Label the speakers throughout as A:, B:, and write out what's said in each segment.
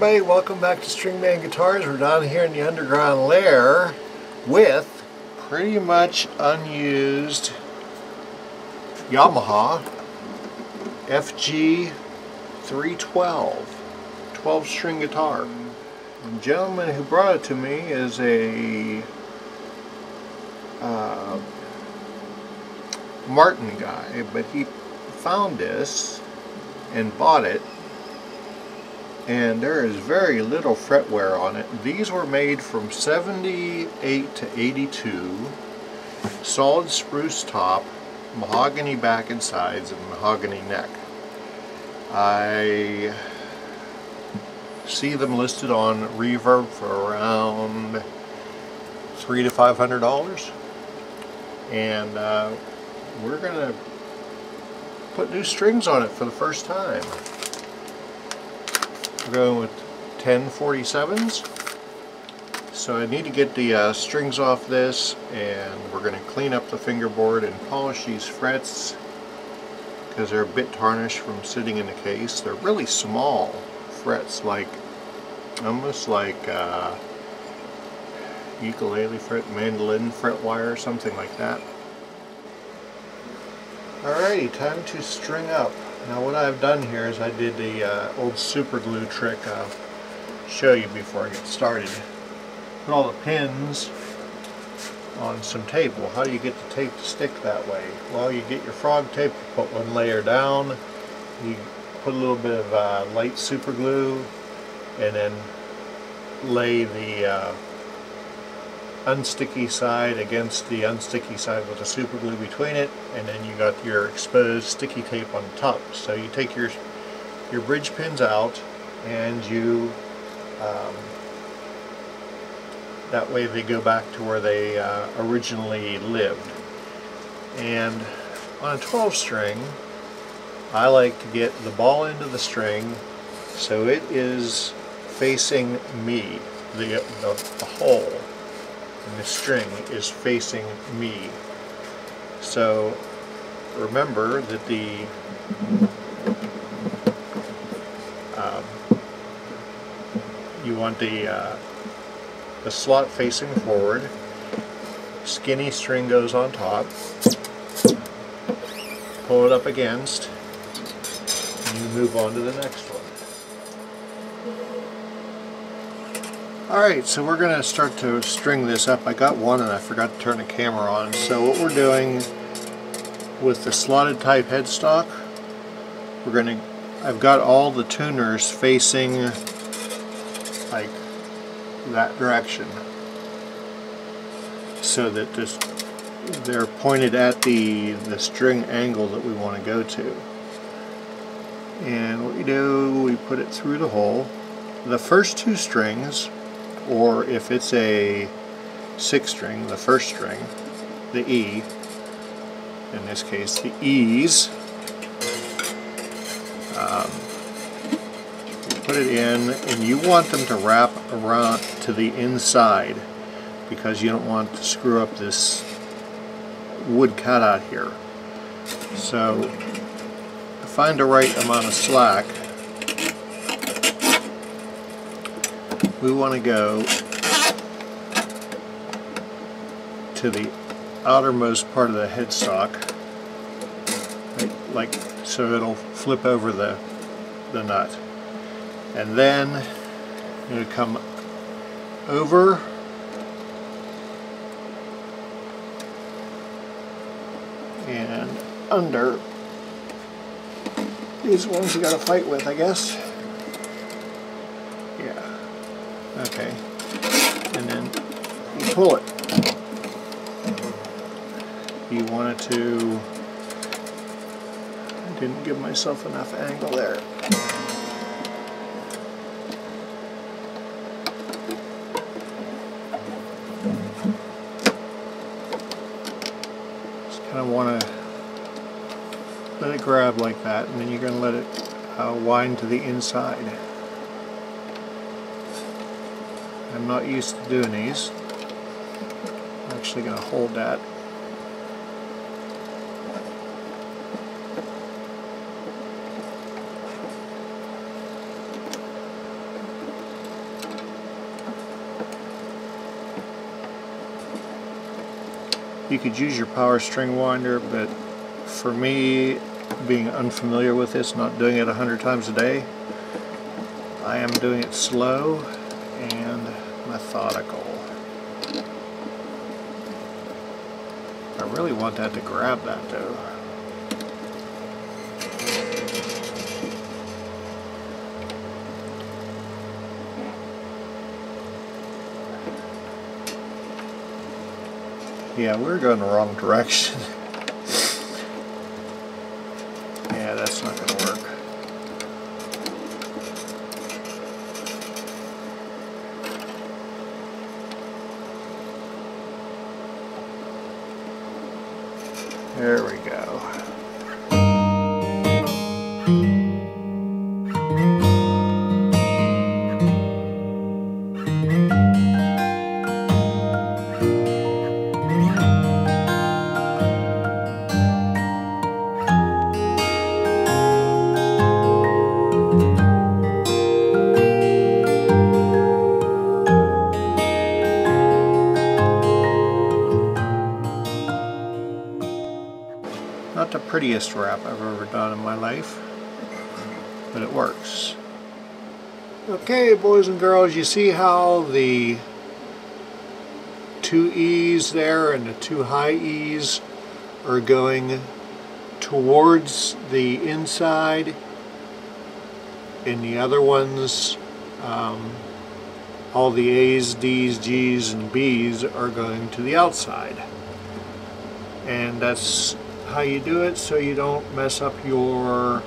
A: everybody, welcome back to Stringman Guitars. We're down here in the underground lair with pretty much unused Yamaha FG312 12-string guitar. The gentleman who brought it to me is a Martin guy, but he found this and bought it, and there is very little fret wear on it. These were made from 78 to 82, solid spruce top, mahogany back and sides, and mahogany neck. I see them listed on Reverb for around $300 to $500, and we're gonna put new strings on it for the first time. We're going with 1047s, so I need to get the strings off this, and we're going to clean up the fingerboard and polish these frets because they're a bit tarnished from sitting in the case. They're really small frets, like almost like ukulele fret, mandolin fret wire, something like that. Alrighty, time to string up. Now what I've done here is I did the old super glue trick I'll show you before I get started. Put all the pins on some tape. Well, how do you get the tape to stick that way? Well, you get your frog tape, you put one layer down, you put a little bit of light super glue, and then lay the unsticky side against the unsticky side with the super glue between it, and then you got your exposed sticky tape on top. So you take your bridge pins out, and you that way they go back to where they originally lived. And on a 12 string, I like to get the ball end of the string so it is facing me. The hole in the string is facing me. So remember that you want the slot facing forward, skinny string goes on top, pull it up against, and you move on to the next one. Alright, so we're going to start to string this up. I got one and I forgot to turn the camera on. So what we're doing with the slotted type headstock, I've got all the tuners facing like that direction, so that they're pointed at the string angle that we want to go to. And what we do, we put it through the hole. The first two strings, or if it's a 6-string, the first string, the E, in this case the E's, you put it in, and you want them to wrap around to the inside because you don't want to screw up this wood cutout here. So to find the right amount of slack, we want to go to the outermost part of the headstock, like so it'll flip over the nut, and then you're going to come over and under. These ones you got to fight with, I guess. Yeah. Okay, and then you pull it. You want it to, I didn't give myself enough angle there. Just kind of want to let it grab like that, and then you're going to let it wind to the inside. I'm not used to doing these. I'm actually going to hold that. You could use your power string winder, but for me, being unfamiliar with this, not doing it 100 times a day, I am doing it slow and methodical. I really want that to grab that though. Yeah, we're going the wrong direction. Yeah, that's not going to work. There we go. Not the prettiest wrap I've ever done in my life, but it works. Okay, boys and girls, you see how the two E's there and the two high E's are going towards the inside, and the other ones, all the A's, D's, G's, and B's are going to the outside. And that's how you do it so you don't mess up your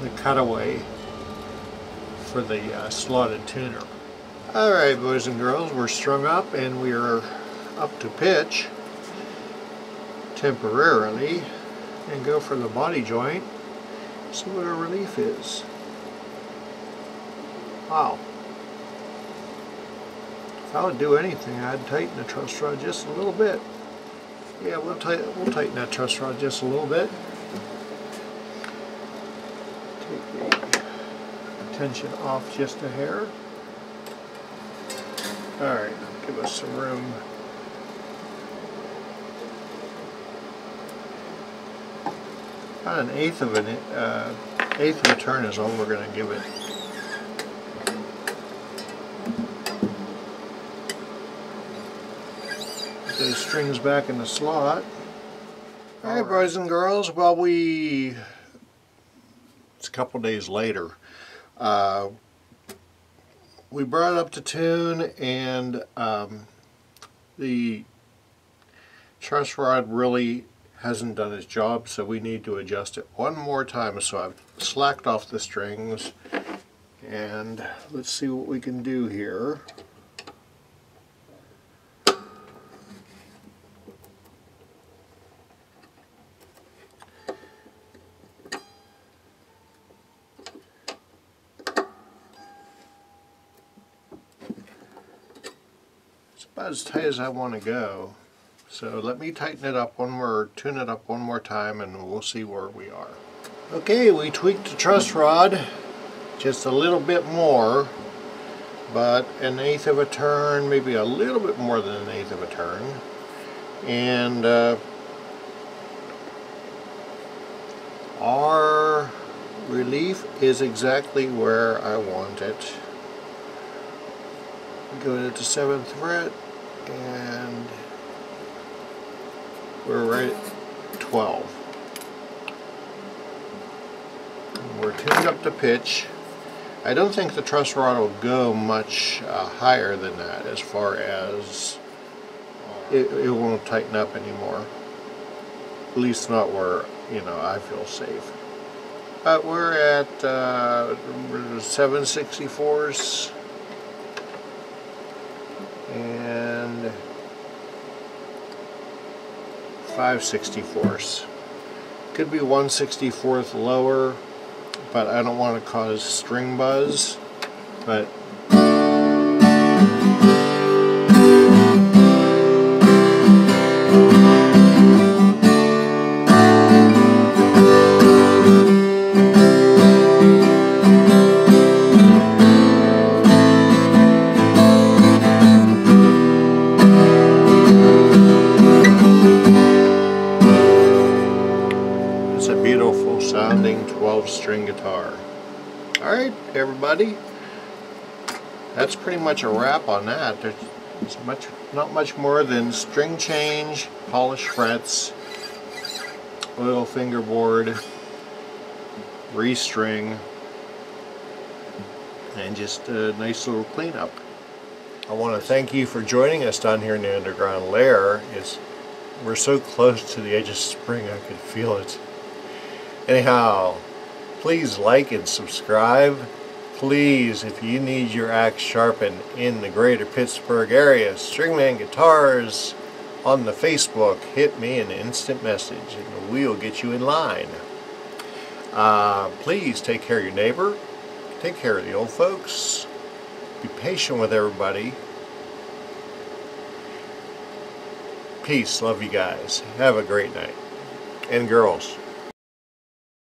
A: the cutaway for the slotted tuner. Alright, boys and girls, we're strung up and we are up to pitch temporarily, and go for the body joint, see what our relief is. Wow. If I would do anything, I'd tighten the truss rod just a little bit. Yeah, we'll tighten that truss rod just a little bit. Take the tension off just a hair. Alright, give us some room. About an eighth of a turn is all we're going to give it. Those strings back in the slot. Alright, boys and girls, well, it's a couple days later. We brought it up to tune, and the truss rod really hasn't done its job, so we need to adjust it one more time. So I've slacked off the strings, and let's see what we can do here. About as tight as I want to go. So let me tighten it up tune it up one more time, and we'll see where we are. Okay, we tweaked the truss rod just a little bit more, but an eighth of a turn, maybe a little bit more than an eighth of a turn. And our relief is exactly where I want it. Go to the 7th fret, and we're right at 12. And we're tuned up to pitch. I don't think the truss rod will go much higher than that, as far as it won't tighten up anymore. At least not where, you know, I feel safe. But we're at 7/64 and 5/64. Could be 1/64 lower, but I don't want to cause string buzz. But Alright, everybody. That's pretty much a wrap on that. There's not much more than string change, polish frets, oil fingerboard, restring, and just a nice little cleanup. I want to thank you for joining us down here in the underground lair. We're so close to the edge of spring I could feel it. Anyhow, please like and subscribe. Please, if you need your axe sharpened in the greater Pittsburgh area, Stringman Guitars on the Facebook, hit me an instant message and we'll get you in line. Please take care of your neighbor. Take care of the old folks. Be patient with everybody. Peace. Love you guys. Have a great night. And girls.